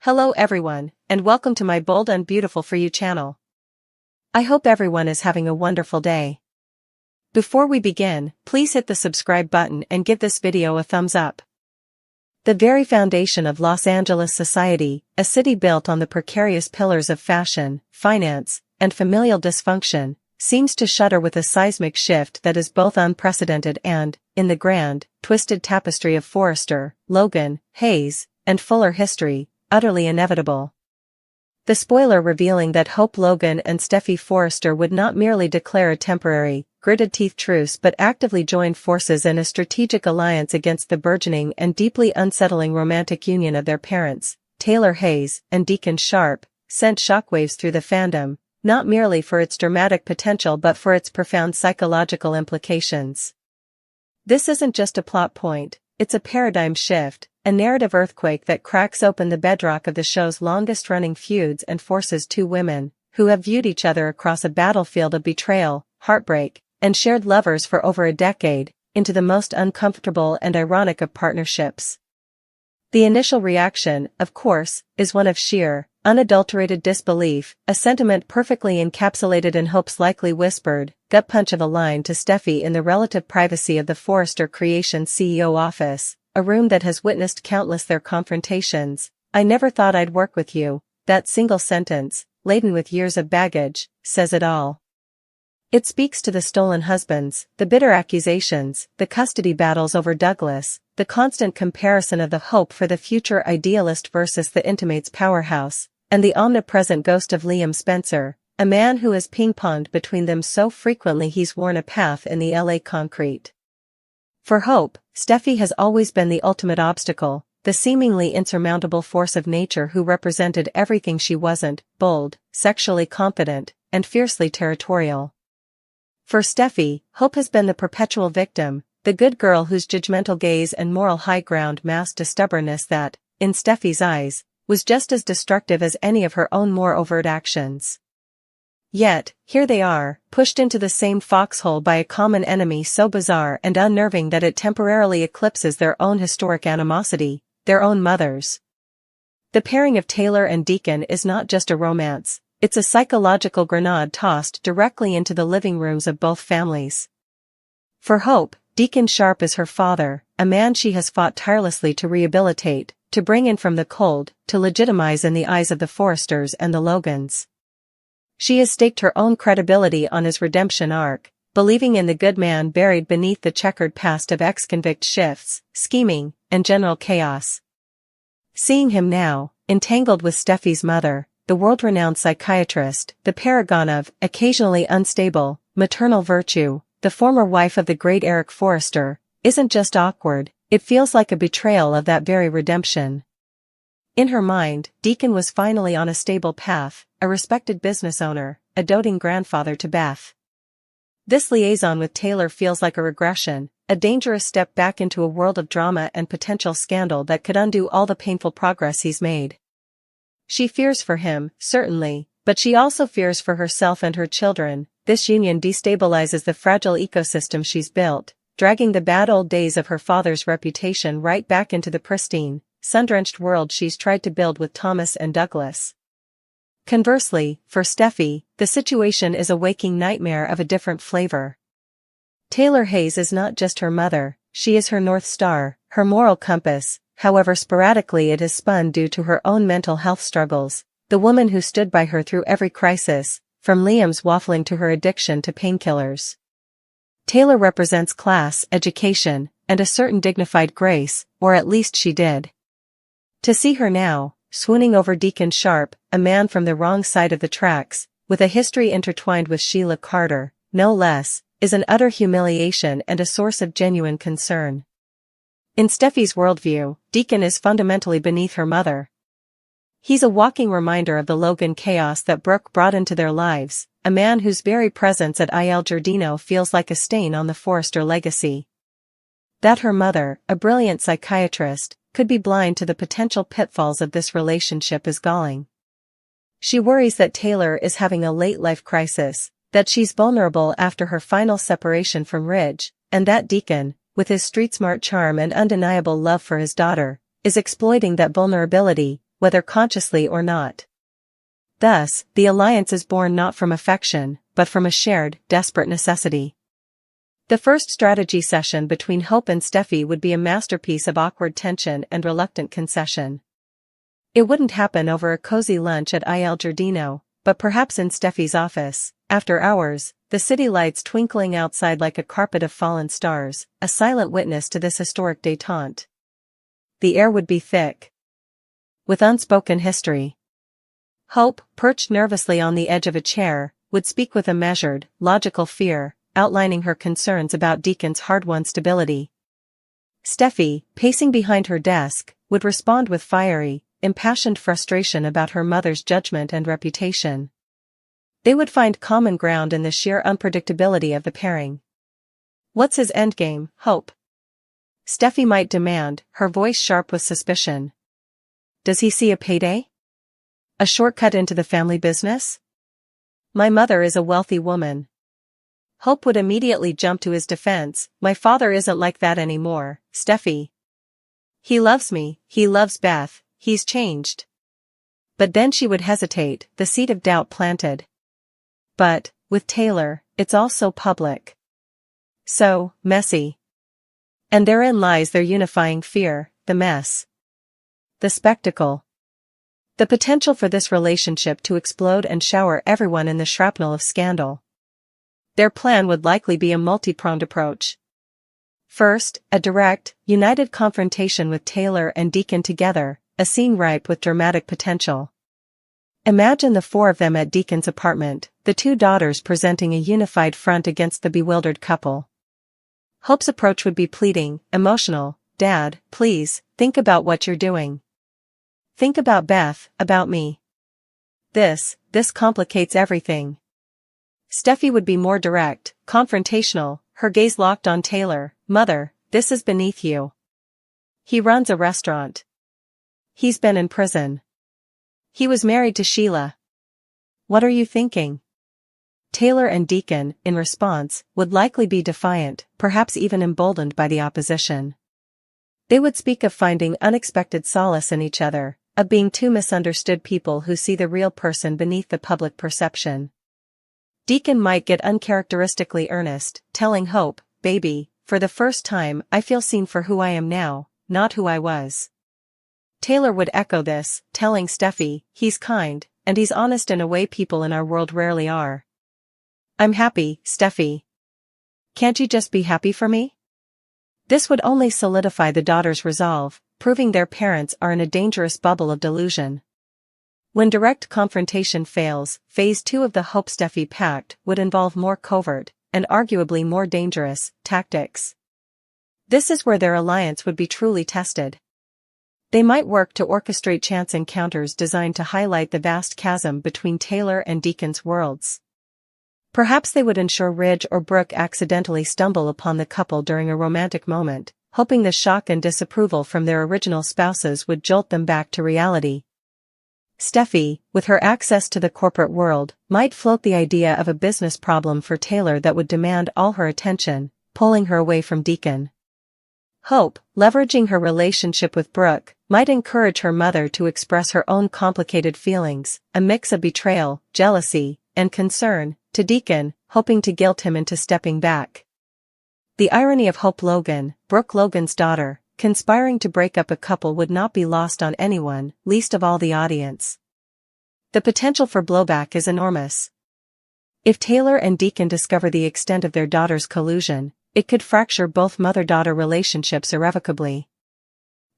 Hello everyone, and welcome to my Bold and Beautiful for You channel. I hope everyone is having a wonderful day. Before we begin, please hit the subscribe button and give this video a thumbs up. The very foundation of Los Angeles society, a city built on the precarious pillars of fashion, finance, and familial dysfunction, seems to shudder with a seismic shift that is both unprecedented and, in the grand, twisted tapestry of Forrester, Logan, Hayes, and Fuller history, utterly inevitable. The spoiler revealing that Hope Logan and Steffi Forrester would not merely declare a temporary, gritted-teeth truce but actively join forces in a strategic alliance against the burgeoning and deeply unsettling romantic union of their parents, Taylor Hayes and Deacon Sharp, sent shockwaves through the fandom, not merely for its dramatic potential but for its profound psychological implications. This isn't just a plot point, it's a paradigm shift, a narrative earthquake that cracks open the bedrock of the show's longest-running feuds and forces two women, who have viewed each other across a battlefield of betrayal, heartbreak, and shared lovers for over a decade, into the most uncomfortable and ironic of partnerships. The initial reaction, of course, is one of sheer, unadulterated disbelief, a sentiment perfectly encapsulated in Hope's likely whispered, gut punch of a line to Steffi in the relative privacy of the Forrester Creation CEO office, a room that has witnessed countless their confrontations. "I never thought I'd work with you." That single sentence, laden with years of baggage, says it all. It speaks to the stolen husbands, the bitter accusations, the custody battles over Douglas, the constant comparison of the hope for the future idealist versus the intimates powerhouse, and the omnipresent ghost of Liam Spencer, a man who has ping-ponged between them so frequently he's worn a path in the LA concrete. For Hope, Steffi has always been the ultimate obstacle, the seemingly insurmountable force of nature who represented everything she wasn't: bold, sexually confident, and fiercely territorial. For Steffi, Hope has been the perpetual victim, the good girl whose judgmental gaze and moral high ground masked a stubbornness that, in Steffi's eyes, was just as destructive as any of her own more overt actions. Yet, here they are, pushed into the same foxhole by a common enemy so bizarre and unnerving that it temporarily eclipses their own historic animosity, their own mothers. The pairing of Taylor and Deacon is not just a romance, it's a psychological grenade tossed directly into the living rooms of both families. For Hope, Deacon Sharp is her father, a man she has fought tirelessly to rehabilitate, to bring in from the cold, to legitimize in the eyes of the Forresters and the Logans. She has staked her own credibility on his redemption arc, believing in the good man buried beneath the checkered past of ex-convict shifts, scheming, and general chaos. Seeing him now, entangled with Steffi's mother, the world-renowned psychiatrist, the paragon of, occasionally unstable, maternal virtue, the former wife of the great Eric Forrester, isn't just awkward, it feels like a betrayal of that very redemption. In her mind, Deacon was finally on a stable path, a respected business owner, a doting grandfather to Beth. This liaison with Taylor feels like a regression, a dangerous step back into a world of drama and potential scandal that could undo all the painful progress he's made. She fears for him, certainly, but she also fears for herself and her children. This union destabilizes the fragile ecosystem she's built, dragging the bad old days of her father's reputation right back into the pristine, sun-drenched world she's tried to build with Thomas and Douglas. Conversely, for Steffi, the situation is a waking nightmare of a different flavor. Taylor Hayes is not just her mother, she is her North Star, her moral compass, however sporadically it is spun due to her own mental health struggles, the woman who stood by her through every crisis, from Liam's waffling to her addiction to painkillers. Taylor represents class, education, and a certain dignified grace, or at least she did. To see her now, swooning over Deacon Sharp, a man from the wrong side of the tracks, with a history intertwined with Sheila Carter, no less, is an utter humiliation and a source of genuine concern. In Steffi's worldview, Deacon is fundamentally beneath her mother. He's a walking reminder of the Logan chaos that Brooke brought into their lives, a man whose very presence at Il Giardino feels like a stain on the Forrester legacy. That her mother, a brilliant psychiatrist, could be blind to the potential pitfalls of this relationship is galling. She worries that Taylor is having a late-life crisis, that she's vulnerable after her final separation from Ridge, and that Deacon, with his street-smart charm and undeniable love for his daughter, is exploiting that vulnerability, whether consciously or not. Thus, the alliance is born not from affection, but from a shared, desperate necessity. The first strategy session between Hope and Steffi would be a masterpiece of awkward tension and reluctant concession. It wouldn't happen over a cozy lunch at Il Giardino, but perhaps in Steffi's office, after hours, the city lights twinkling outside like a carpet of fallen stars, a silent witness to this historic détente. The air would be thick with unspoken history. Hope, perched nervously on the edge of a chair, would speak with a measured, logical fear, outlining her concerns about Deacon's hard-won stability. Steffi, pacing behind her desk, would respond with fiery, impassioned frustration about her mother's judgment and reputation. They would find common ground in the sheer unpredictability of the pairing. "What's his endgame, Hope?" Steffi might demand, her voice sharp with suspicion. "Does he see a payday? A shortcut into the family business? My mother is a wealthy woman." Hope would immediately jump to his defense. "My father isn't like that anymore, Steffi. He loves me, he loves Beth, he's changed." But then she would hesitate, the seed of doubt planted. "But, with Taylor, it's all so public. So messy. And therein lies their unifying fear, the mess. The spectacle. The potential for this relationship to explode and shower everyone in the shrapnel of scandal." Their plan would likely be a multi-pronged approach. First, a direct, united confrontation with Taylor and Deacon together, a scene ripe with dramatic potential. Imagine the four of them at Deacon's apartment, the two daughters presenting a unified front against the bewildered couple. Hope's approach would be pleading, emotional. "Dad, please, think about what you're doing. Think about Beth, about me. This complicates everything." Steffi would be more direct, confrontational, her gaze locked on Taylor. "Mother, this is beneath you. He runs a restaurant. He's been in prison. He was married to Sheila. What are you thinking?" Taylor and Deacon, in response, would likely be defiant, perhaps even emboldened by the opposition. They would speak of finding unexpected solace in each other, of being two misunderstood people who see the real person beneath the public perception. Deacon might get uncharacteristically earnest, telling Hope, "Baby, for the first time I feel seen for who I am now, not who I was." Taylor would echo this, telling Steffi, "He's kind, and he's honest in a way people in our world rarely are. I'm happy, Steffi. Can't you just be happy for me?" This would only solidify the daughters' resolve, proving their parents are in a dangerous bubble of delusion. When direct confrontation fails, phase 2 of the Hope-Steffi pact would involve more covert, and arguably more dangerous, tactics. This is where their alliance would be truly tested. They might work to orchestrate chance encounters designed to highlight the vast chasm between Taylor and Deacon's worlds. Perhaps they would ensure Ridge or Brooke accidentally stumble upon the couple during a romantic moment, hoping the shock and disapproval from their original spouses would jolt them back to reality. Steffi, with her access to the corporate world, might float the idea of a business problem for Taylor that would demand all her attention, pulling her away from Deacon. Hope, leveraging her relationship with Brooke, might encourage her mother to express her own complicated feelings, a mix of betrayal, jealousy, and concern, to Deacon, hoping to guilt him into stepping back. The irony of Hope Logan, Brooke Logan's daughter, conspiring to break up a couple would not be lost on anyone, least of all the audience. The potential for blowback is enormous. If Taylor and Deacon discover the extent of their daughter's collusion, it could fracture both mother-daughter relationships irrevocably.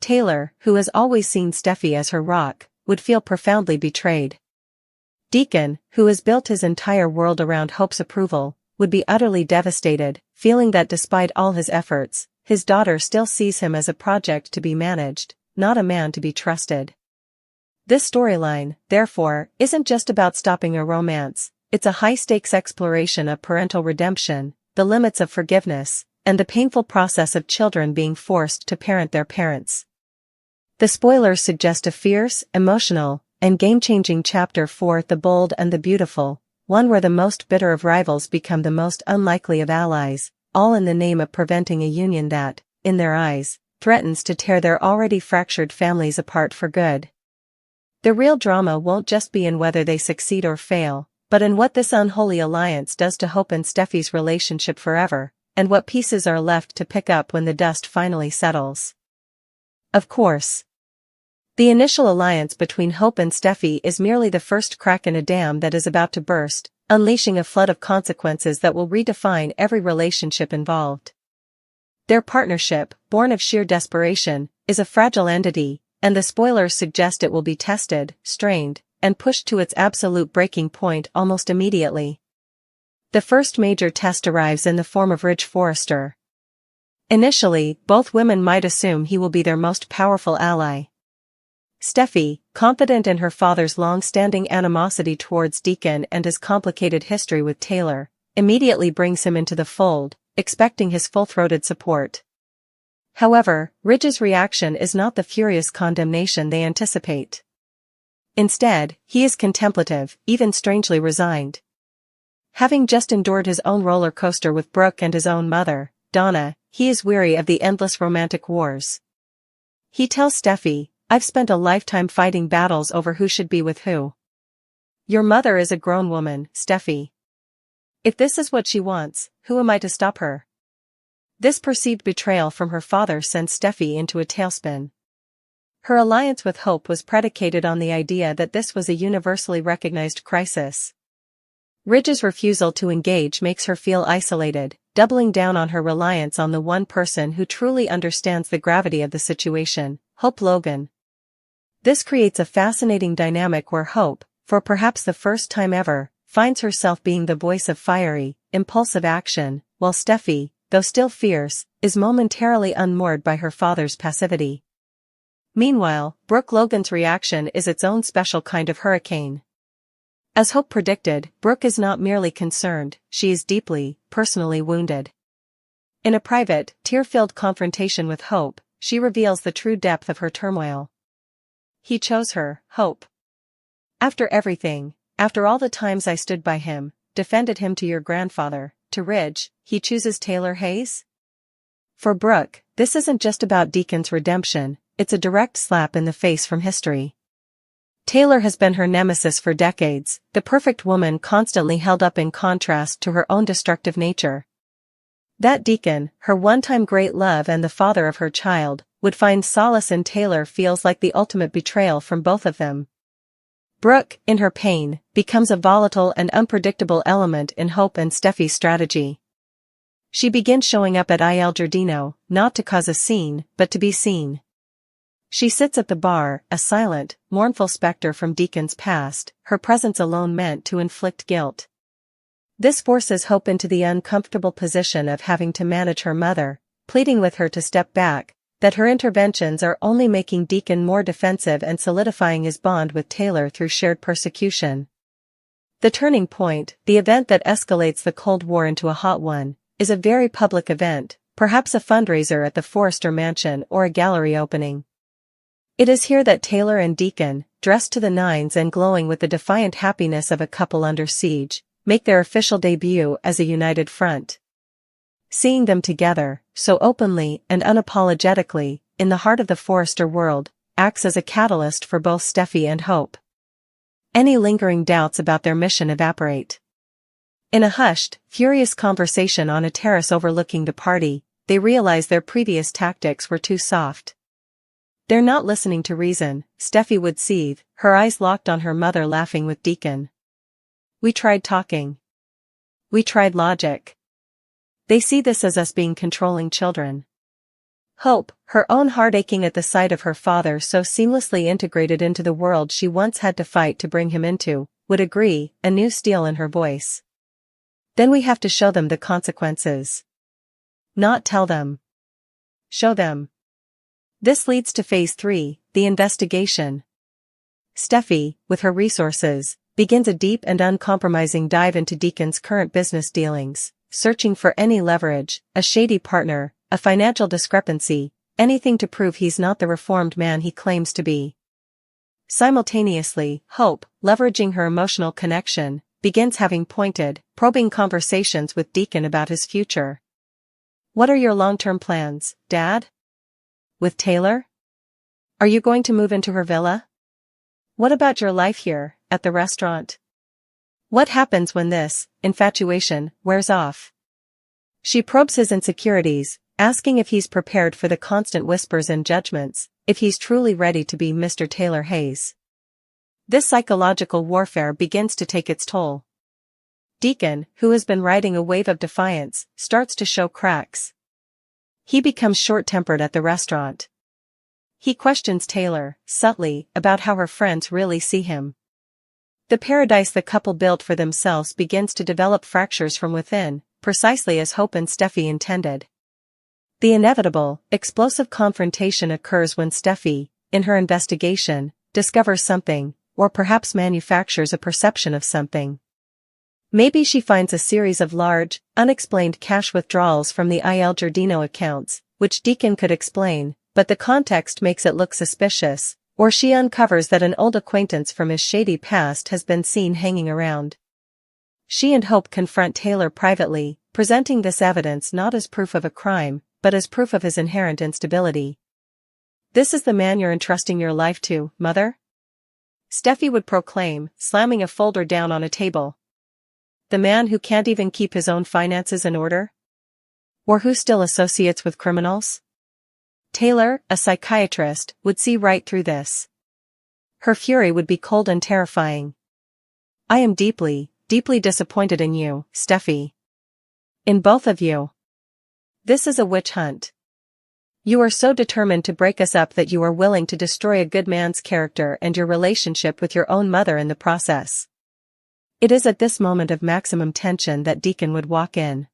Taylor, who has always seen Steffi as her rock, would feel profoundly betrayed. Deacon, who has built his entire world around Hope's approval, would be utterly devastated, feeling that despite all his efforts, his daughter still sees him as a project to be managed, not a man to be trusted. This storyline, therefore, isn't just about stopping a romance, it's a high-stakes exploration of parental redemption, the limits of forgiveness, and the painful process of children being forced to parent their parents. The spoilers suggest a fierce, emotional, and game-changing chapter for The Bold and the Beautiful, one where the most bitter of rivals become the most unlikely of allies, all in the name of preventing a union that, in their eyes, threatens to tear their already fractured families apart for good. The real drama won't just be in whether they succeed or fail, but in what this unholy alliance does to Hope and Steffi's relationship forever, and what pieces are left to pick up when the dust finally settles. Of course, the initial alliance between Hope and Steffi is merely the first crack in a dam that is about to burst, unleashing a flood of consequences that will redefine every relationship involved. Their partnership, born of sheer desperation, is a fragile entity, and the spoilers suggest it will be tested, strained, and pushed to its absolute breaking point almost immediately. The first major test arrives in the form of Ridge Forrester. Initially, both women might assume he will be their most powerful ally. Steffi, confident in her father's long-standing animosity towards Deacon and his complicated history with Taylor, immediately brings him into the fold, expecting his full-throated support. However, Ridge's reaction is not the furious condemnation they anticipate. Instead, he is contemplative, even strangely resigned. Having just endured his own roller coaster with Brooke and his own mother, Donna, he is weary of the endless romantic wars. He tells Steffi, "I've spent a lifetime fighting battles over who should be with who. Your mother is a grown woman, Steffi. If this is what she wants, who am I to stop her?" This perceived betrayal from her father sends Steffi into a tailspin. Her alliance with Hope was predicated on the idea that this was a universally recognized crisis. Ridge's refusal to engage makes her feel isolated, doubling down on her reliance on the one person who truly understands the gravity of the situation, Hope Logan. This creates a fascinating dynamic where Hope, for perhaps the first time ever, finds herself being the voice of fiery, impulsive action, while Steffi, though still fierce, is momentarily unmoored by her father's passivity. Meanwhile, Brooke Logan's reaction is its own special kind of hurricane. As Hope predicted, Brooke is not merely concerned, she is deeply, personally wounded. In a private, tear-filled confrontation with Hope, she reveals the true depth of her turmoil. "He chose her, Hope. After everything, after all the times I stood by him, defended him to your grandfather, to Ridge, he chooses Taylor Hayes?" For Brooke, this isn't just about Deacon's redemption, it's a direct slap in the face from history. Taylor has been her nemesis for decades, the perfect woman constantly held up in contrast to her own destructive nature. That Deacon, her one-time great love and the father of her child, would find solace in Taylor feels like the ultimate betrayal from both of them. Brooke, in her pain, becomes a volatile and unpredictable element in Hope and Steffi's strategy. She begins showing up at Il Giardino, not to cause a scene, but to be seen. She sits at the bar, a silent, mournful specter from Deacon's past, her presence alone meant to inflict guilt. This forces Hope into the uncomfortable position of having to manage her mother, pleading with her to step back, that her interventions are only making Deacon more defensive and solidifying his bond with Taylor through shared persecution. The turning point, the event that escalates the Cold War into a hot one, is a very public event, perhaps a fundraiser at the Forrester Mansion or a gallery opening. It is here that Taylor and Deacon, dressed to the nines and glowing with the defiant happiness of a couple under siege, make their official debut as a united front. Seeing them together, so openly and unapologetically, in the heart of the Forrester world, acts as a catalyst for both Steffi and Hope. Any lingering doubts about their mission evaporate. In a hushed, furious conversation on a terrace overlooking the party, they realize their previous tactics were too soft. They're not listening to reason, Steffi would seethe, her eyes locked on her mother laughing with Deacon. "We tried talking. We tried logic." They see this as us being controlling children. Hope, her own heart aching at the sight of her father so seamlessly integrated into the world she once had to fight to bring him into, would agree, a new steel in her voice. "Then we have to show them the consequences. Not tell them. Show them." This leads to Phase 3, the investigation. Steffi, with her resources, begins a deep and uncompromising dive into Deacon's current business dealings, searching for any leverage, a shady partner, a financial discrepancy, anything to prove he's not the reformed man he claims to be. Simultaneously, Hope, leveraging her emotional connection, begins having pointed, probing conversations with Deacon about his future. "What are your long-term plans, Dad? With Taylor? Are you going to move into her villa? What about your life here, at the restaurant? What happens when this infatuation wears off? She probes his insecurities, asking if he's prepared for the constant whispers and judgments, if he's truly ready to be Mr. Taylor Hayes. This psychological warfare begins to take its toll. Deacon, who has been riding a wave of defiance, starts to show cracks. He becomes short-tempered at the restaurant. He questions Taylor, subtly, about how her friends really see him. The paradise the couple built for themselves begins to develop fractures from within, precisely as Hope and Steffi intended. The inevitable, explosive confrontation occurs when Steffi, in her investigation, discovers something, or perhaps manufactures a perception of something. Maybe she finds a series of large, unexplained cash withdrawals from the Il Giardino accounts, which Deacon could explain, but the context makes it look suspicious, or she uncovers that an old acquaintance from his shady past has been seen hanging around. She and Hope confront Taylor privately, presenting this evidence not as proof of a crime, but as proof of his inherent instability. "This is the man you're entrusting your life to, Mother?" Steffi would proclaim, slamming a folder down on a table. "The man who can't even keep his own finances in order? Or who still associates with criminals?" Taylor, a psychiatrist, would see right through this. Her fury would be cold and terrifying. "I am deeply, deeply disappointed in you, Steffi. In both of you. This is a witch hunt. You are so determined to break us up that you are willing to destroy a good man's character and your relationship with your own mother in the process." It is at this moment of maximum tension that Deacon would walk in.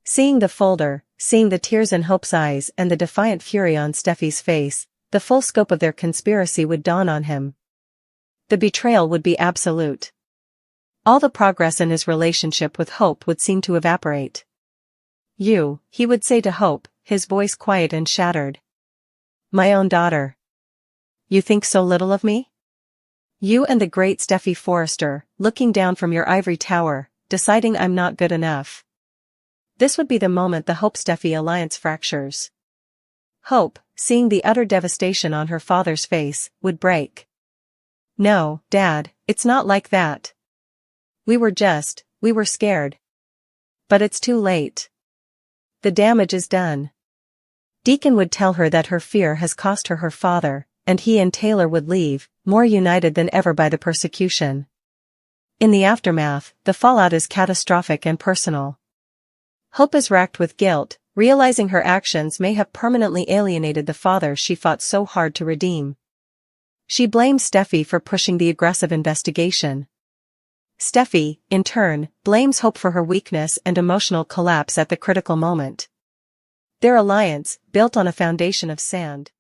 Seeing the folder, seeing the tears in Hope's eyes and the defiant fury on Steffi's face, the full scope of their conspiracy would dawn on him. The betrayal would be absolute. All the progress in his relationship with Hope would seem to evaporate. "You," he would say to Hope, his voice quiet and shattered. "My own daughter. You think so little of me? You and the great Steffi Forrester, looking down from your ivory tower, deciding I'm not good enough." This would be the moment the Hope-Steffi alliance fractures. Hope, seeing the utter devastation on her father's face, would break. "No, Dad, it's not like that. We were scared. But it's too late. The damage is done." Deacon would tell her that her fear has cost her her father, and he and Taylor would leave, more united than ever by the persecution. In the aftermath, the fallout is catastrophic and personal. Hope is racked with guilt, realizing her actions may have permanently alienated the father she fought so hard to redeem. She blames Steffi for pushing the aggressive investigation. Steffi, in turn, blames Hope for her weakness and emotional collapse at the critical moment. Their alliance, built on a foundation of sand,